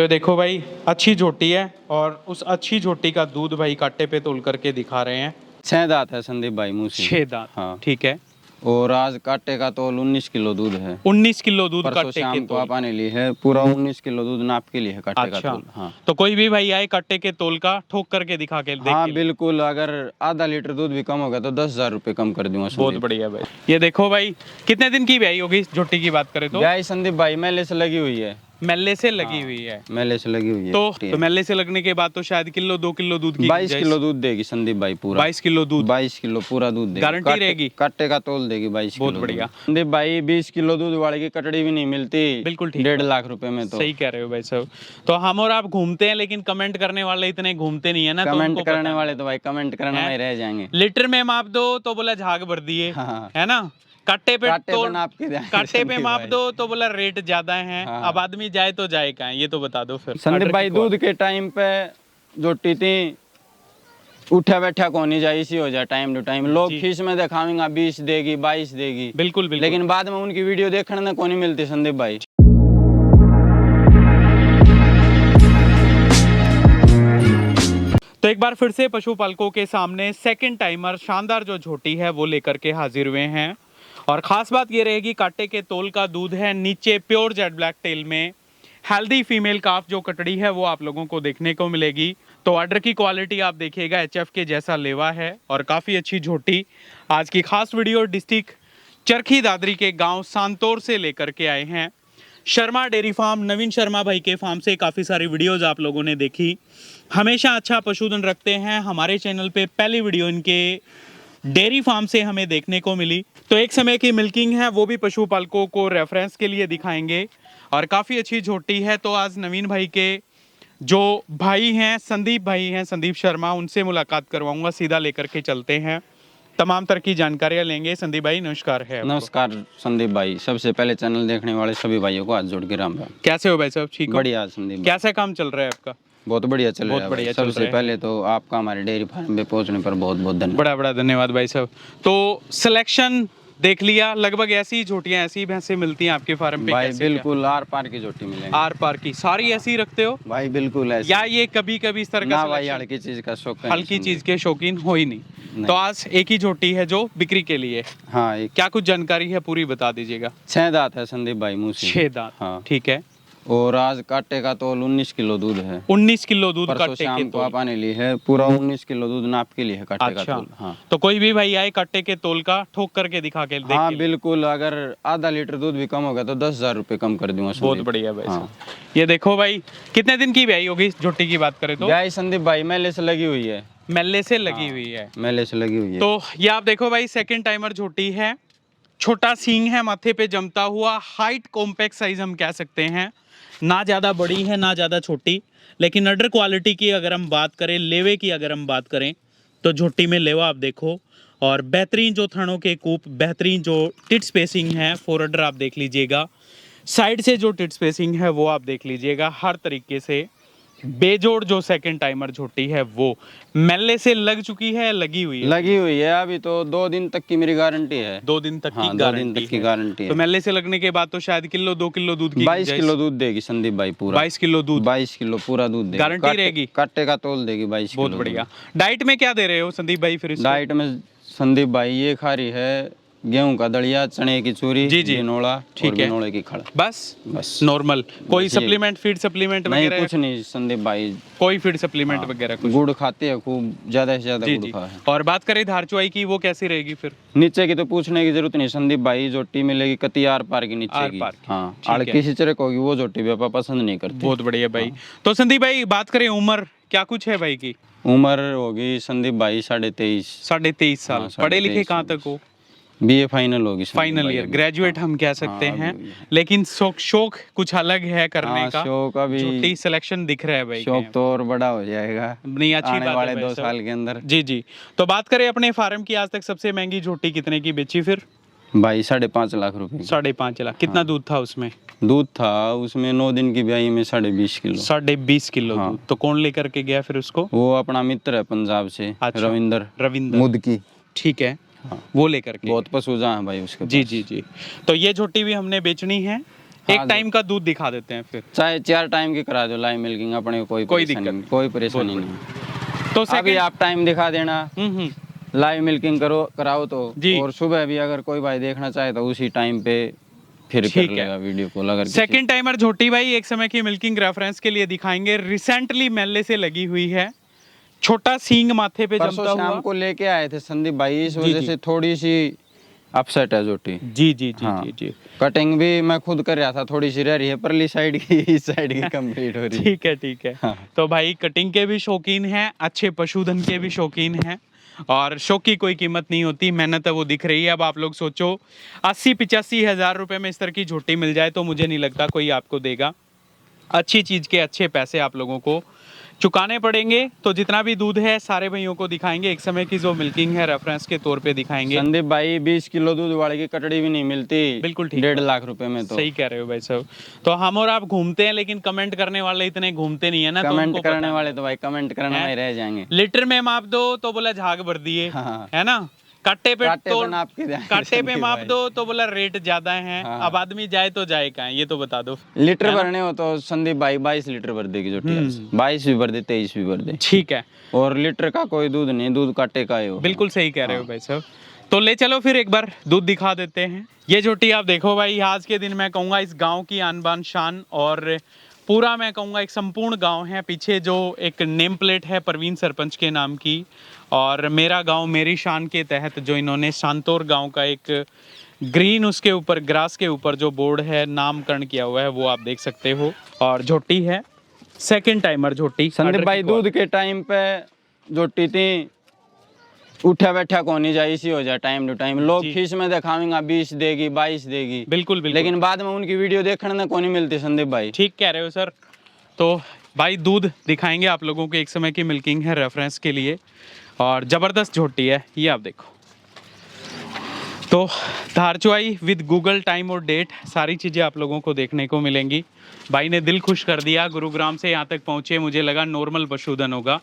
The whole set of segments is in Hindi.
तो देखो भाई अच्छी झोटी है और उस अच्छी झोटी का दूध भाई कांटे पे तोल करके दिखा रहे हैं। 6 दांत है संदीप भाई मुँह से। 6 दांत। हाँ ठीक है। और आज काटे का तोल 19 किलो दूध है। 19 किलो दूध परसों काटे शाम के को तोल। आप आने लिए है पूरा 19 किलो दूध नाप के लिए है काटे का अच्छा। तोल। हाँ तो कोई भी भाई आए काटे के तोल का ठोक करके दिखा के देख हाँ के बिल्कुल, अगर आधा लीटर दूध भी कम हो गया तो 10,000 रुपये कम कर दूंगा। बहुत बढ़िया भाई। ये देखो भाई कितने दिन की ब्याई होगी झोटी की बात करें तो? ब्याई संदीप भाई मेले से लगी हुई है। मेले से लगी हुई है। मेले से लगी हुई है। तो मेले से लगने के बाद तो शायद किलो 2 किलो दूध की 22 किलो दूध देगी संदीप भाई पूरा। 22 किलो दूध। 22 किलो पूरा दूध देगी। गारंटी रहेगी? काटे का तोल देगी 22 बहुत किलो बढ़िया। संदीप भाई 20 किलो दूध वाले की कटड़ी भी नहीं मिलती। बिल्कुल ठीक। 1.5 लाख रुपए में। तो सही कह रहे हो भाई साहब। तो हम और आप घूमते हैं लेकिन कमेंट करने वाले इतने घूमते नहीं है ना। कमेंट करने वाले तो भाई कमेंट करने में रह जाएंगे। लीटर में माप दो तो बोला झाग भर दिए। हाँ। है ना। काटे पे नाप के काटे पे माप दो तो बोला रेट ज्यादा है। हाँ। अब आदमी जाए तो जाए कहाँ, ये तो बता दो फिर। संदीप भाई दूध के टाइम पे जोटी थी उठा बैठा को नहीं जाए, इसी हो जाए टाइम टू टाइम। लोग खींच में दिखावेंगे 20 देगी 22 देगी। बिल्कुल बिल्कुल। लेकिन बाद में उनकी वीडियो देखने में को नहीं मिलती संदीप भाई। तो एक बार फिर से पशुपालकों के सामने सेकंड टाइमर शानदार जो झोटी है वो लेकर के हाजिर हुए हैं। और ख़ास बात ये रहेगी काटे के तोल का दूध है, नीचे प्योर जेड ब्लैक टेल में हेल्दी फीमेल काफ जो कटड़ी है वो आप लोगों को देखने को मिलेगी। तो ऑर्डर की क्वालिटी आप देखिएगा एचएफ के जैसा लेवा है और काफ़ी अच्छी झोटी। आज की खास वीडियो डिस्ट्रिक्ट चरखी दादरी के गाँव सांतोर से लेकर के आए हैं। शर्मा डेयरी फार्म नवीन शर्मा भाई के फार्म से काफ़ी सारी वीडियोज़ आप लोगों ने देखी। हमेशा अच्छा पशुधन रखते हैं। हमारे चैनल पे पहली वीडियो इनके डेयरी फार्म से हमें देखने को मिली। तो एक समय की मिल्किंग है वो भी पशुपालकों को रेफरेंस के लिए दिखाएंगे और काफ़ी अच्छी झोटी है। तो आज नवीन भाई के जो भाई हैं संदीप भाई हैं, संदीप शर्मा, उनसे मुलाकात करवाऊंगा। सीधा लेकर के चलते हैं, तमाम तरह की जानकारियाँ लेंगे। संदीप भाई नमस्कार है। नमस्कार संदीप भाई। सबसे पहले चैनल देखने वाले सभी भाइयों को हाथ जोड़ के राम राम। कैसे हो भाई साहब? ठीक हो? बढ़िया संदीप। कैसा काम चल रहा है आपका? बहुत बढ़िया चल रहा है। सबसे पहले तो आपका हमारे डेयरी फार्म पे पहुंचने पर बहुत बहुत धन्यवाद। बड़ा बड़ा धन्यवाद भाई साहब। तो सिलेक्शन देख लिया, लगभग ऐसी झोटियां ऐसी भैंसें मिलती हैं आपके फार्म पे? भाई बिल्कुल आर पार की झोटी मिलेगी। आर पार की सारी ऐसी रखते हो भाई? बिल्कुल ऐसी। या ये कभी कभी इस तरह का? भाई हल्की चीज का शौकीन, हल्की चीज के शौकीन हो ही नहीं। तो आज एक ही झोटी है जो बिक्री के लिए। हाँ क्या कुछ जानकारी है पूरी बता दीजिएगा। 6 दांत है संदीप भाई मुँह से। 6 दांत। हाँ ठीक है। और आज काटे का तोल 19 किलो दूध है। 19 किलो दूध परसों काटे शाम के को तोल। आप आने लिए है पूरा 19 किलो दूध नाप के लिए है काटे का तोल। हाँ। तो कोई भी भाई आए काटे के तोल का ठोक करके दिखा के देख हाँ बिल्कुल, अगर आधा लीटर दूध भी कम हो गया तो 10,000 रुपये कम कर दूंगा। बहुत बढ़िया भाई। हाँ। ये देखो भाई कितने दिन की ब्याई होगी झोटी की बात करें तो? ब्याई संदीप भाई मेले से लगी हुई है। मेले से लगी हुई है। मेले से लगी हुई है। तो ये आप देखो भाई सेकंड टाइमर झोटी है। छोटा सींग है माथे पे जमता हुआ, हाइट कॉम्पैक्ट साइज हम कह सकते हैं। ना ज़्यादा बड़ी है ना ज़्यादा छोटी, लेकिन अडर क्वालिटी की अगर हम बात करें, लेवे की अगर हम बात करें तो झोटी में लेवा आप देखो। और बेहतरीन जो थनों के कूप, बेहतरीन जो टिट स्पेसिंग है, फोर अडर आप देख लीजिएगा। साइड से जो टिट स्पेसिंग है वो आप देख लीजिएगा। हर तरीके से बेजोड़ जो सेकंड टाइमर झोटी है वो मेले से लग चुकी है, लगी हुई है? लगी हुई है। अभी तो 2 दिन तक की मेरी गारंटी है। 2 दिन तक की हाँ, गारंटी 2 दिन तक की गारंटी है। तो मेले से लगने के बाद तो शायद किलो 2 किलो दूध की 22 किलो दूध देगी संदीप भाई पूरा। 22 किलो दूध। 22 किलो पूरा दूध देगी। गारंटी रहेगी? काटे का तोल देगी 22 किलो। बहुत बढ़िया। डाइट में क्या दे रहे हो संदीप भाई फिर? डाइट में संदीप भाई ये खा रही है गेहूं का दलिया, चने की चूरी, बिनोला, ठीक है, बिनोले की खड़। बस नॉर्मल। कोई सप्लीमेंट, फीड सप्लीमेंट वगैरह? नहीं, कुछ नहीं संदीप भाई। कोई फीड सप्लीमेंट वगैरह कुछ? गुड़ खाते हैं खूब, ज्यादा से ज्यादा गुड़ खा है। और बात करें धार चुआई की, वो कैसी रहेगी फिर? नीचे की तो पूछने की जरूरत नहीं संदीप भाई। जोटी मिलेगी कती आर पार की नीचे की। हाँ, आड़की सी चरक होगी वो जोटी भी आप पसंद नहीं करते। बहुत बढ़िया भाई। तो संदीप भाई बात करें उम्र क्या कुछ है भाई की? उम्र होगी संदीप भाई 23.5 साल। पढ़े लिखे कहाँ तक हो? बीए फाइनल होगी। फाइनल ईयर, ग्रेजुएट हम कह सकते हैं। लेकिन शौक कुछ अलग है करने का। शौक अभी झोटी सिलेक्शन दिख रहा है भाई। शौक तो और बड़ा हो जाएगा नहीं, अच्छी आने वाले 2 साल के अंदर। जी। तो बात करें अपने फार्म की, आज तक सबसे महंगी झोटी कितने की बेची फिर? भाई 5.5 लाख रुपए। 5.5 लाख। कितना दूध था उसमें? दूध था उसमें 9 दिन की ब्याई में 20.5 किलो। 20.5 किलो दूध। तो कौन लेकर के गया फिर उसको? वो अपना मित्र है पंजाब से। अच्छा। रविंदर मुदकी। ठीक है। वो लेकर के बहुत पशु जहाँ है भाई उसके। जी। तो ये झोटी भी हमने बेचनी है। एक टाइम का दूध दिखा देते हैं फिर। चाहे 4 टाइम की करा दो लाइव मिल्किंग, अपने को कोई कोई परेशानी दिक्कत नहीं, कोई परेशानी बहुत नहीं। तो अभी सेकंड आप टाइम दिखा देना, लाइव मिल्किंग कराओ तो। जी। और सुबह भी अगर कोई भाई देखना चाहे तो उसी टाइम पे फिर कर ठीक है। लेगा वीडियो कॉल। अगर सेकंड टाइमर झोटी भाई एक समय की मिल्किंग रेफरेंस के लिए दिखाएंगे। रिसेंटली मेले से लगी हुई है, छोटा सींग माथे पे परसों जमता शाम हुआ। को लेके आए थे संदीप भाई, इस जी, वजह जी। से थोड़ी सी अपसेट है जोटी। जी जी जी हाँ। जी जी। कटिंग भी मैं खुद कर रहा था, थोड़ी सी रह रही है, परली साइड की इस साइड की कंप्लीट हो रही है। ठीक है ठीक है। हाँ। तो भाई कटिंग के भी शौकीन हैं, अच्छे पशुधन के भी शौकीन हैं, और शौक की कोई कीमत नहीं होती, मेहनत है वो दिख रही है। अब आप लोग सोचो 80-85 हज़ार रुपए में इस तरह की झोटी मिल जाए तो मुझे नहीं लगता कोई आपको देगा। अच्छी चीज़ के अच्छे पैसे आप लोगों को चुकाने पड़ेंगे। तो जितना भी दूध है सारे भैयों को दिखाएंगे, एक समय की जो मिल्किंग है रेफरेंस के तौर पे दिखाएंगे। संदीप भाई 20 किलो दूध वाले की कटड़ी भी नहीं मिलती, बिल्कुल ठीक। 1.5 लाख रुपए में। तो सही कह रहे हो भाई साहब। तो हम और आप घूमते हैं, लेकिन कमेंट करने वाले इतने घूमते नहीं है ना, तो कमेंट उनको करने पता वाले तो भाई कमेंट करने है। में ही रह जाएंगे। लीटर में माप दो तो बोला झाग भर दिए, हाँ। है ना। काटे पे काटे तो पे नाप के जाएंगे काटे पे संदीप माप भाई। दो तो बोला रेट ज्यादा है। हाँ। अब आदमी जाए तो जाए कहाँ, ये तो बता दो। लीटर है ना? भरने हो तो संदीप भाई 22 लीटर भर देगी जोटी। 22 भी भर दे, 23 भी भर दे। ठीक है। और लीटर का कोई दूध नहीं, दूध काटे का ही हो। बिल्कुल सही कह रहे हो भाई साहब। तो ले चलो फिर एक बार दूध दिखा देते हैं। ये झोटी आप देखो भाई, आज के दिन मैं कहूँगा इस गांव की आन बान शान, और पूरा मैं कहूँगा एक संपूर्ण गांव है। पीछे जो एक नेम प्लेट है परवीन सरपंच के नाम की, और मेरा गांव मेरी शान के तहत जो इन्होंने शांतौर गांव का एक ग्रीन उसके ऊपर ग्रास के ऊपर जो बोर्ड है नामकरण किया हुआ है वो आप देख सकते हो। और झोटी है सेकंड टाइमर झोटी। संदीप भाई दूध के टाइम पे जोटी थी, उठा बैठा कोनी जाए, इसी हो जाए टाइम टू टाइम। लोग जी। खींच में दिखावेंगे 20 देगी 22 देगी, बिल्कुल बिल्कुल, लेकिन बाद में उनकी वीडियो देखने में कोनी मिलती संदीप भाई। ठीक कह रहे हो सर। तो भाई दूध दिखाएंगे आप लोगों को, एक समय की मिल्किंग है रेफरेंस के लिए, और ज़बरदस्त झोटी है ये आप देखो। तो धार चुआई विद गूगल टाइम और डेट सारी चीज़ें आप लोगों को देखने को मिलेंगी। भाई ने दिल खुश कर दिया, गुरुग्राम से यहाँ तक पहुँचे, मुझे लगा नॉर्मल पशुधन होगा।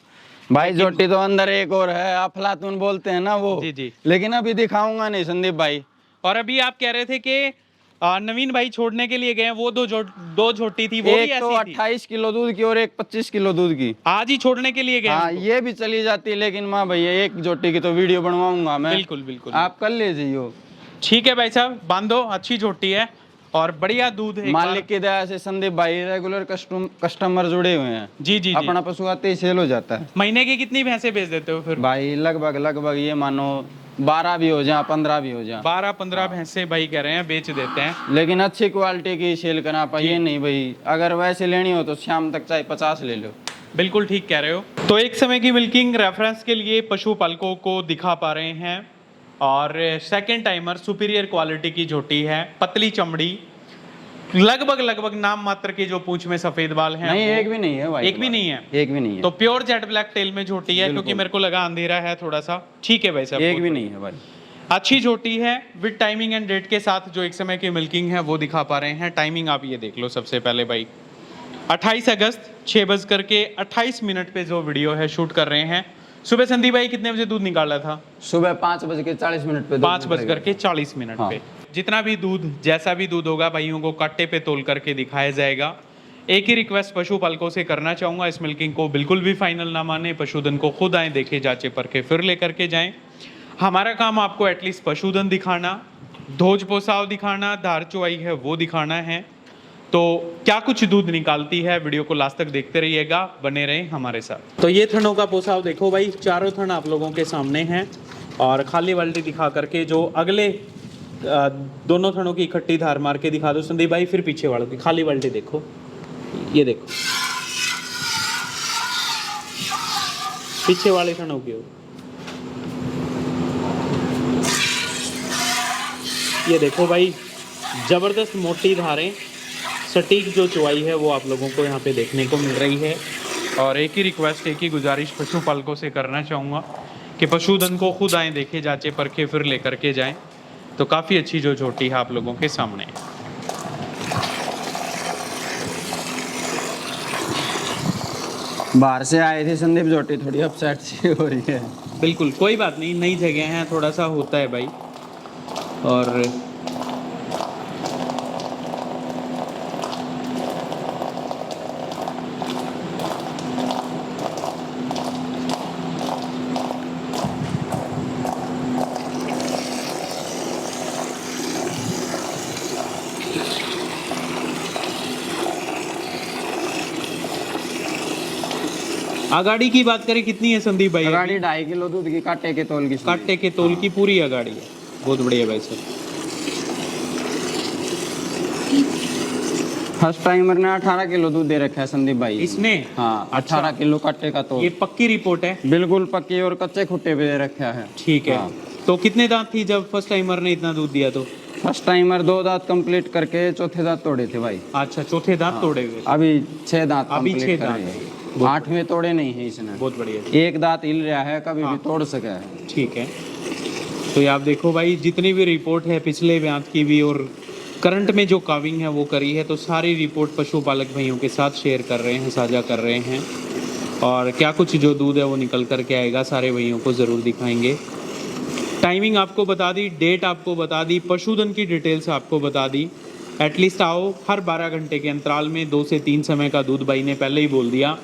भाई जोटी तो अंदर एक और है, अफलातून बोलते हैं ना वो। जी जी। लेकिन अभी दिखाऊंगा नहीं संदीप भाई। और अभी आप कह रहे थे कि नवीन भाई छोड़ने के लिए गए हैं, वो दो झोटी थी, वो भी एक तो ऐसी थी। 28 किलो दूध की और एक 25 किलो दूध की। आज ही छोड़ने के लिए गए हाँ उनको। ये भी चली जाती, लेकिन माँ भैया एक जोटी की तो वीडियो बनवाऊंगा मैं। बिल्कुल बिल्कुल, आप कर लीजिए। ठीक है भाई साहब, बांधो, अच्छी झोटी है और बढ़िया दूध है। मालिक की दया से संदीप भाई रेगुलर कस्टमर जुड़े हुए हैं। जी जी जी। अपना पशु आते ही सेल हो जाता है। महीने की कितनी भैंसे बेच देते हो फिर? भाई लगभग ये मानो 12 भी हो जाए, 15 भी हो जाए। 12-15 भैंसे भाई कह रहे हैं बेच देते हैं। लेकिन अच्छी क्वालिटी की सेल करना पाइए नहीं भाई। अगर वैसे लेनी हो तो शाम तक चाहे 50 ले लो। बिल्कुल ठीक कह रहे हो। तो एक समय की मिल्किंग रेफरेंस के लिए पशु पालकों को दिखा पा रहे हैं, और सेकंड टाइमर सुपीरियर क्वालिटी की झोटी है, पतली चमड़ी, लगभग नाम मात्र की जो पूंछ में सफेद बाल हैं। नहीं एक भी नहीं है भाई। एक भी नहीं है। एक भी नहीं है। तो प्योर जेट ब्लैक टेल में झोटी है, क्योंकि मेरे को लगा अंधेरा है थोड़ा सा। ठीक है भाई साहब, एक भी नहीं है भाई। अच्छी झोटी है विद टाइमिंग एंड डेट के साथ। जो एक समय की मिल्किंग है वो दिखा पा रहे हैं। टाइमिंग आप ये देख लो सबसे पहले भाई, 28 अगस्त 6:28 पे जो वीडियो है शूट कर रहे हैं। सुबह संदीप भाई कितने बजे दूध निकाला था? सुबह 5:40 पे। 5:40 हाँ। पे। जितना भी दूध, जैसा भी दूध होगा भाइयों को काटे पे तोल करके दिखाया जाएगा। एक ही रिक्वेस्ट पशुपालकों से करना चाहूँगा, इस मिल्किंग को बिल्कुल भी फाइनल ना माने, पशुधन को खुद आए, देखे, जांचे, परखे, फिर लेकर के जाएं। हमारा काम आपको एटलीस्ट पशुधन दिखाना, धोज पोसाव दिखाना, धार चुआई है वो दिखाना है। तो क्या कुछ दूध निकालती है, वीडियो को लास्ट तक देखते रहिएगा, बने रहें हमारे साथ। तो ये थनों का पोसाव देखो भाई, चारों थन आप लोगों के सामने हैं, और खाली बाल्टी दिखा करके जो अगले दोनों थनों की इकट्ठी धार मार के दिखा दो संदीप भाई। फिर पीछे वालों की खाली बाल्टी देखो, ये देखो पीछे वाले थनों की। ये देखो भाई, जबरदस्त मोटी धारें, सटीक जो चुवाई है वो आप लोगों को यहाँ पे देखने को मिल रही है। और एक ही रिक्वेस्ट, एक ही गुजारिश पशुपालकों से करना चाहूँगा कि पशुधन को खुद आएँ, देखे, जांचे, परखे, फिर लेकर के जाएं। तो काफ़ी अच्छी जो झोटी है आप लोगों के सामने है। बाहर से आए थे संदीप, जोटी थोड़ी अपसेट सी हो रही है। बिल्कुल कोई बात नहीं, नई जगह है, थोड़ा सा होता है भाई। और अगाड़ी की बात करें कितनी है संदीप भाई? गाड़ी 2.5 किलो दूध की काटे के तौल की। काटे के तोल की पूरी अगाड़ी है। बहुत बढ़िया भाई साहब। फर्स्ट टाइमर ने 18 किलो दूध दे रखा है संदीप भाई इसने? हाँ, अच्छा। 18 किलो काटे का तौल। ये पक्की रिपोर्ट है? बिल्कुल पक्की और कच्चे खुट्टे पे दे रखा है। ठीक है। हाँ। तो कितने दांत थी जब फर्स्ट टाइमर ने इतना दूध दिया? तो फर्स्ट टाइमर 2 दांत कंप्लीट करके चौथे दांत तोड़े थे भाई। अच्छा, चौथे दांत तोड़े हुए। अभी 6 दांत अभी कंप्लीट 6 कर दांत रहे है। हैं। 8वें तोड़े नहीं है इसने। बहुत बढ़िया। एक दांत हिल रहा है, कभी हाँ। भी तोड़ सका है। ठीक है। तो ये आप देखो भाई, जितनी भी रिपोर्ट है पिछले ब्यात की भी और करंट में जो काविंग है वो करी है, तो सारी रिपोर्ट पशुपालक भाइयों के साथ शेयर कर रहे हैं, साझा कर रहे हैं। और क्या कुछ जो दूध है वो निकल कर के आएगा सारे भाइयों को ज़रूर दिखाएंगे। टाइमिंग आपको बता दी, डेट आपको बता दी, पशुधन की डिटेल्स आपको बता दी। एटलीस्ट आओ, हर 12 घंटे के अंतराल में 2 से 3 समय का दूध भाई ने पहले ही बोल दिया।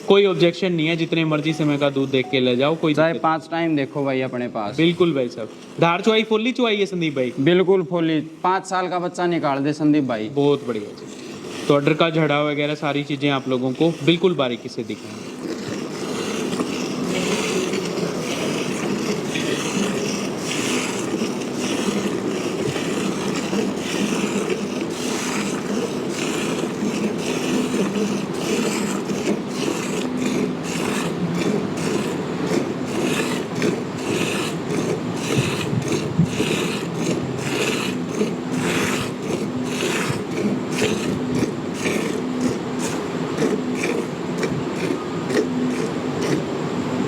कोई ऑब्जेक्शन नहीं है, जितने मर्जी समय का दूध देख के ले जाओ, कोई चाहे दिक्कत 5 टाइम देखो भाई अपने पास। बिल्कुल भाई साहब। धार चुवाई फुल्ली चुवाई है संदीप भाई? बिल्कुल फुली 5 साल का बच्चा निकाल दे संदीप भाई। बहुत बढ़िया जी। तो ऑर्डर का झड़ा वगैरह सारी चीज़ें आप लोगों को बिल्कुल बारीकी से दिखाएंगे।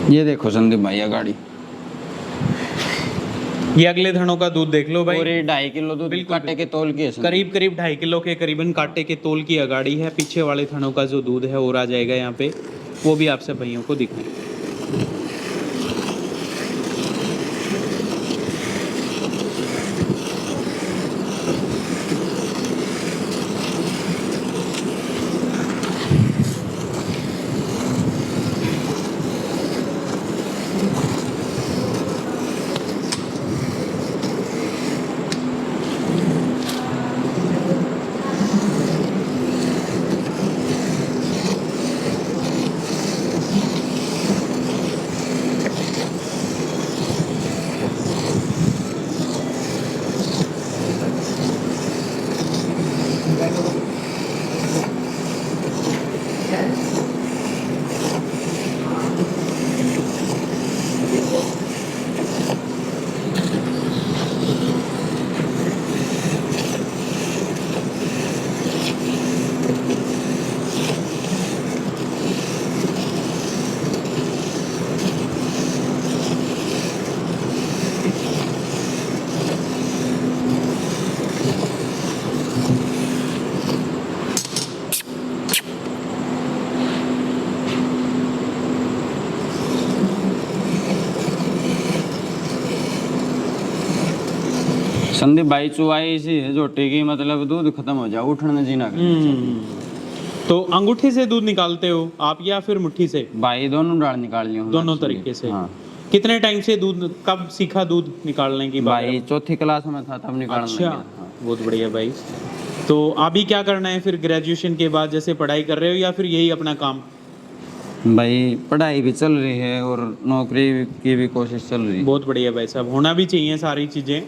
ये देखो संदीप भाई ये गाड़ी ये अगले धनों का दूध देख लो भाई। पूरे 2.5 किलो दूध बिल्कुल, काटे के तौल की है संदीप। करीब करीब 2.5 किलो के करीबन काटे के तोल की अगाड़ी है। पीछे वाले थनों का जो दूध है और आ जाएगा यहाँ पे, वो भी आपसे भाइयों को दिखाएंगे। संदीप भाई चुवाई इसी है झोटी की, मतलब दूध खत्म हो जाए, उठने जीना तो अंगूठे से दूध निकालते हो आप या फिर मुट्ठी से? भाई दोनों डाल निकाल लियो। दोनों तरीके से। हाँ। कितने टाइम से दूध, कब सीखा दूध निकालने की बात? भाई चौथी क्लास में था तब निकालने अच्छा, लगा। हाँ। बहुत बढ़िया भाई। तो अभी क्या करना है फिर ग्रेजुएशन के बाद, जैसे पढ़ाई कर रहे हो या फिर यही अपना काम? भाई पढ़ाई भी चल रही है और नौकरी की भी कोशिश चल रही है। बहुत बढ़िया भाई साहब, होना भी चाहिए सारी चीज़ें।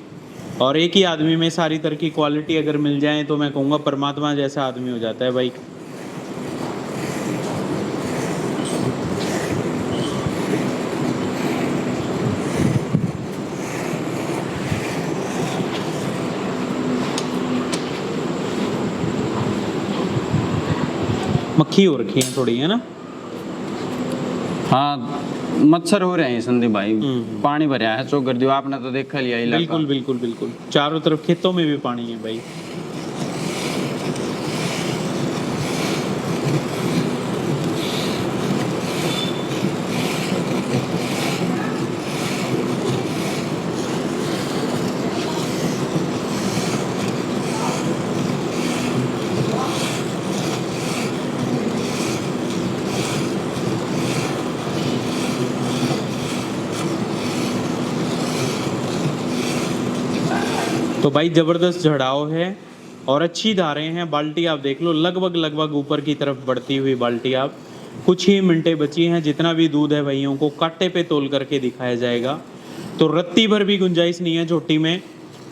और एक ही आदमी में सारी तरह की क्वालिटी अगर मिल जाए तो मैं कहूँगा परमात्मा जैसा आदमी हो जाता है भाई। मक्खी हो रखी है थोड़ी, है ना? हाँ मच्छर हो रहे हैं संदीप भाई। पानी भरा है चौक कर दियो, आपने तो देखा लिया इलाका। बिल्कुल बिल्कुल बिल्कुल, चारों तरफ खेतों में भी पानी है भाई। तो भाई ज़बरदस्त झड़ाव है और अच्छी धारें हैं। बाल्टी आप देख लो, लगभग लगभग ऊपर की तरफ बढ़ती हुई बाल्टी आप कुछ ही मिनटें बची हैं, जितना भी दूध है भैयों को कांटे पे तोल करके दिखाया जाएगा। तो रत्ती भर भी गुंजाइश नहीं है झोटी में,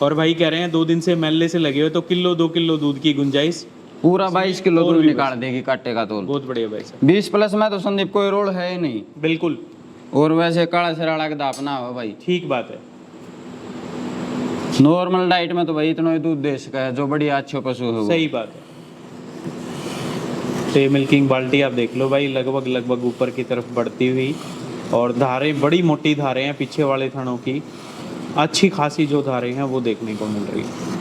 और भाई कह रहे हैं 2 दिन से मेले से लगे हुए, तो किलो 2 किलो दूध की गुंजाइश पूरा 22 किलो और दूध भी निकाल देगी काटे का तोल। बहुत बढ़िया भाई साहब। 20 प्लस में तो संदीप कोई रोल है ही नहीं। बिल्कुल और वैसे काला सराड़ा के दापना हो भाई, ठीक बात है। नॉर्मल डाइट में तो भाई इतना ही दूध दे सका है जो बढ़िया अच्छे पशु है वो। सही बात है। तो ये मिल्किंग बाल्टी आप देख लो भाई, लगभग ऊपर की तरफ बढ़ती हुई, और धारें बड़ी मोटी धारें हैं पीछे वाले थनों की, अच्छी खासी जो धारें हैं वो देखने को मिल रही है।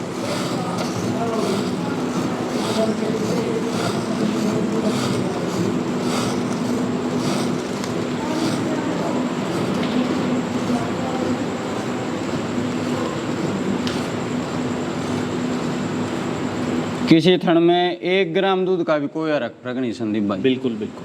किसी थन में 1 ग्राम दूध का भी कोई फर्क नहीं संदीप भाई। बिल्कुल बिल्कुल।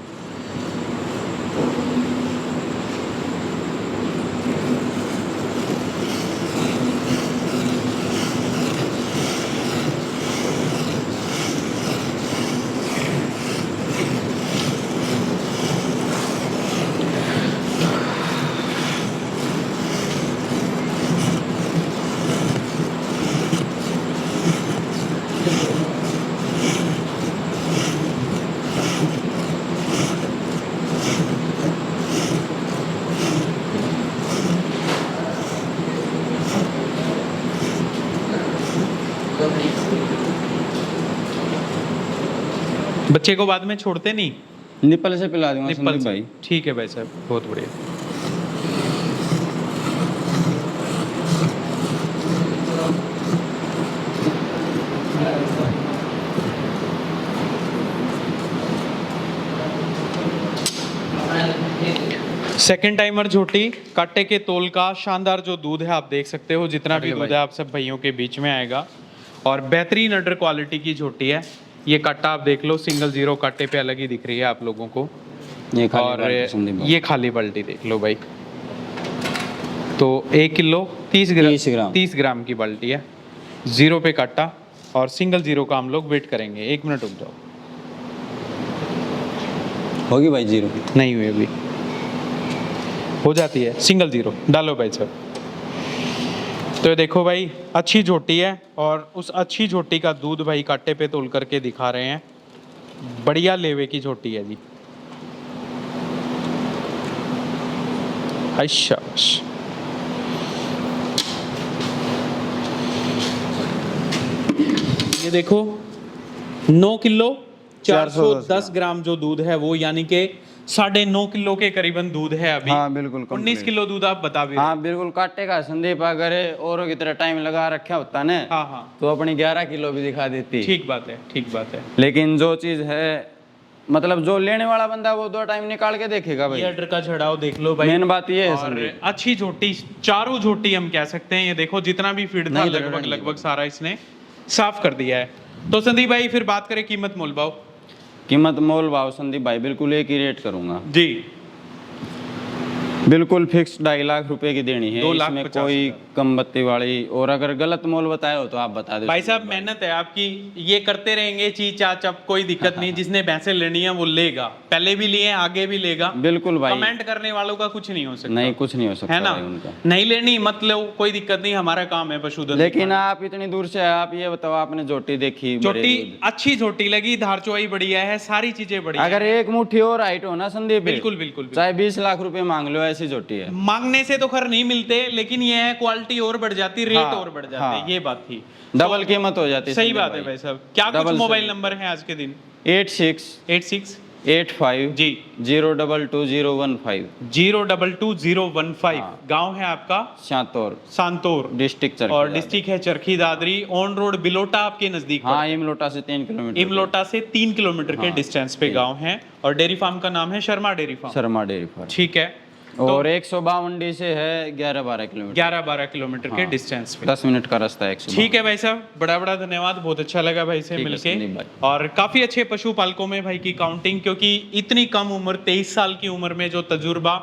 बच्चे को बाद में छोड़ते नहीं? निपल से पिला दूंगा निप्पल संदीप से। भाई। ठीक है भाई साहब, बहुत बढ़िया। सेकेंड टाइमर झोटी, काटे के तोल का शानदार जो दूध है आप देख सकते हो, जितना भी दूध है आप सब भाइयों के बीच में आएगा, और बेहतरीन अडर क्वालिटी की झोटी है। ये काटा आप देख लो, सिंगल जीरो काटे पे अलग ही दिख रही है आप लोगों को। ये खाली और बाल्टी संदीप भाई। ये खाली बाल्टी देख लो भाई। तो 1 किलो 30 ग्राम 30 ग्राम की बाल्टी है, जीरो पे काटा, और सिंगल जीरो का हम लोग वेट करेंगे। 1 मिनट रुक जाओ। होगी भाई जीरो? नहीं हुई अभी, हो जाती है सिंगल जीरो। डालो भाई साहब। तो ये देखो भाई, अच्छी झोटी है, और उस अच्छी झोटी का दूध भाई काटे पे तोल करके दिखा रहे हैं। बढ़िया लेवे की झोटी है जी। अच्छा, ये देखो 9 किलो 410 ग्राम जो दूध है वो, यानी कि 9.5 किलो के करीबन दूध है अभी। हाँ बिल्कुल 19 किलो दूध आप बता भी रहे हाँ बिल्कुल काटे का संदीप। अगर औरों की तरह टाइम लगा रखा होता ना, हाँ हाँ, तो अपनी 11 किलो भी दिखा देती। ठीक बात है, ठीक बात है। लेकिन जो चीज है, मतलब जो लेने वाला बंदा वो 2 टाइम निकाल के देखेगा भाई। ये अडर का छड़ाव देख लो भाई। मेन बात ये है और संदीप। अच्छी झोटी, चारों झोटी हम कह सकते हैं। ये देखो जितना भी फीड था नहीं, लगभग सारा इसने साफ कर दिया है। तो संदीप भाई फिर बात करें कीमत मोल भाव। कीमत मोल भाव संदीप भाई बिल्कुल एक ही रेट करूंगा जी, बिल्कुल फिक्स 2.5 लाख रुपए की देनी है। 2,50,000 इसमें कोई कम बत्ती वाली, और अगर गलत मोल बताए हो तो आप बता दो भाई साहब। मेहनत है आपकी, ये करते रहेंगे चीज चाच, अब कोई दिक्कत नहीं। जिसने भैंसे लेनी है वो लेगा, पहले भी लिए आगे भी लेगा। बिल्कुल भाई। कमेंट करने वालों का कुछ नहीं हो सकता। नहीं, कुछ नहीं हो सकता है ना, भाई उनका। नहीं लेनी मत लो, कोई दिक्कत नहीं, हमारा काम है पशुधन। लेकिन आप इतनी दूर से, आप ये बताओ, आपने झोटी देखी? झोटी अच्छी झोटी लगी, धार चौड़ाई बढ़िया है, सारी चीजें बढ़िया अगर है। एक मुट्ठी और हाइट हो ना संदीप, बिल्कुल बिल्कुल, चाहे 20 लाख रुपए मांग लो, ऐसी झोटी है। मांगने से तो खैर नहीं मिलते, लेकिन ये है क्वालिटी और बढ़ जाती, रेट हाँ, और बढ़ जाते, हाँ। ये बात थी। डबल कीमत हो जाती। सही बात है भाई साहब। क्या कुछ मोबाइल नंबर है आज के दिन? 86 86 85 जी 022015 022015। गांव है आपका शांतौर, सांतौर डिस्ट्रिक्ट और डिस्ट्रिक्ट है चरखी दादरी। ऑन रोड बिलोटा आपके नजदीक। हाँ, इमलोटा से 3 किलोमीटर। इमलोटा से 3 किलोमीटर के डिस्टेंस पे गांव है, और डेयरी फार्म का नाम है Sharma dairy farm. Sharma dairy farm. ठीक है। और 152 डी से है 11-12 किलोमीटर। 11-12 किलोमीटर के डिस्टेंस पे। 10 मिनट का रास्ता है 152। ठीक है भाई साहब, बड़ा बड़ा धन्यवाद, बहुत अच्छा लगा भाई से मिलके। और काफी अच्छे पशुपालकों में भाई की काउंटिंग, क्योंकि इतनी कम उम्र, 23 साल की उम्र में जो तजुर्बा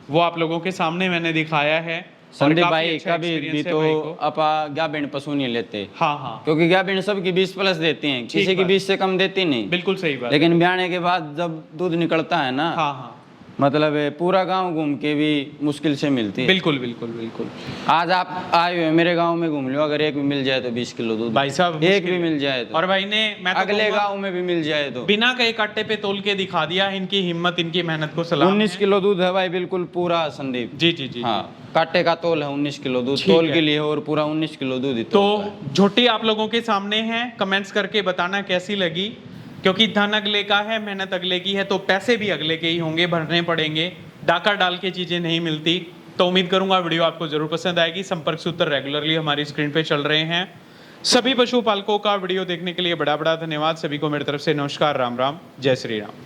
वो आप लोगों के सामने मैंने दिखाया है। संदीप काफी भाई अच्छा कभी भी experience है तो भाई को। अपा गाभिन पशु नहीं लेते, हाँ हाँ, क्योंकि गाभिन सबकी 20+ देती हैं, किसी की बात। 20 से कम देती नहीं। बिल्कुल सही बात लेकिन ब्याने के बाद जब दूध निकलता है ना, हाँ हाँ, मतलब पूरा गांव घूम के भी मुश्किल से मिलती है। बिल्कुल बिल्कुल बिल्कुल। आज आप आए हुए मेरे गांव में घूम लो, अगर एक भी मिल जाए तो 20 किलो दूध, भाई साहब एक मुश्किल भी है। मिल जाए तो, और भाई ने मैं तो अगले कहूंगा, गांव में भी मिल जाए तो। बिना कई काटे पे तोल के दिखा दिया, इनकी हिम्मत इनकी मेहनत को सलाम 19 है। किलो दूध है भाई, बिल्कुल पूरा संदीप। जी जी जी। हाँ, काटे का तोल है 19 किलो दूध, ठीक तोल है। के लिए और पूरा 19 किलो दूध ही तो तोलता है। झोटी आप लोगों के सामने है, कमेंट्स करके बताना कैसी लगी, क्योंकि धन अगले का है, मेहनत अगले की है, तो पैसे भी अगले के ही होंगे, भरने पड़ेंगे, डाका डाल के चीजें नहीं मिलती। तो उम्मीद करूंगा वीडियो आपको जरूर पसंद आएगी। संपर्क सूत्र रेगुलरली हमारी स्क्रीन पे चल रहे हैं। सभी पशुपालकों का वीडियो देखने के लिए बड़ा बड़ा धन्यवाद। सभी को मेरी तरफ से नमस्कार, राम राम, जय श्री राम।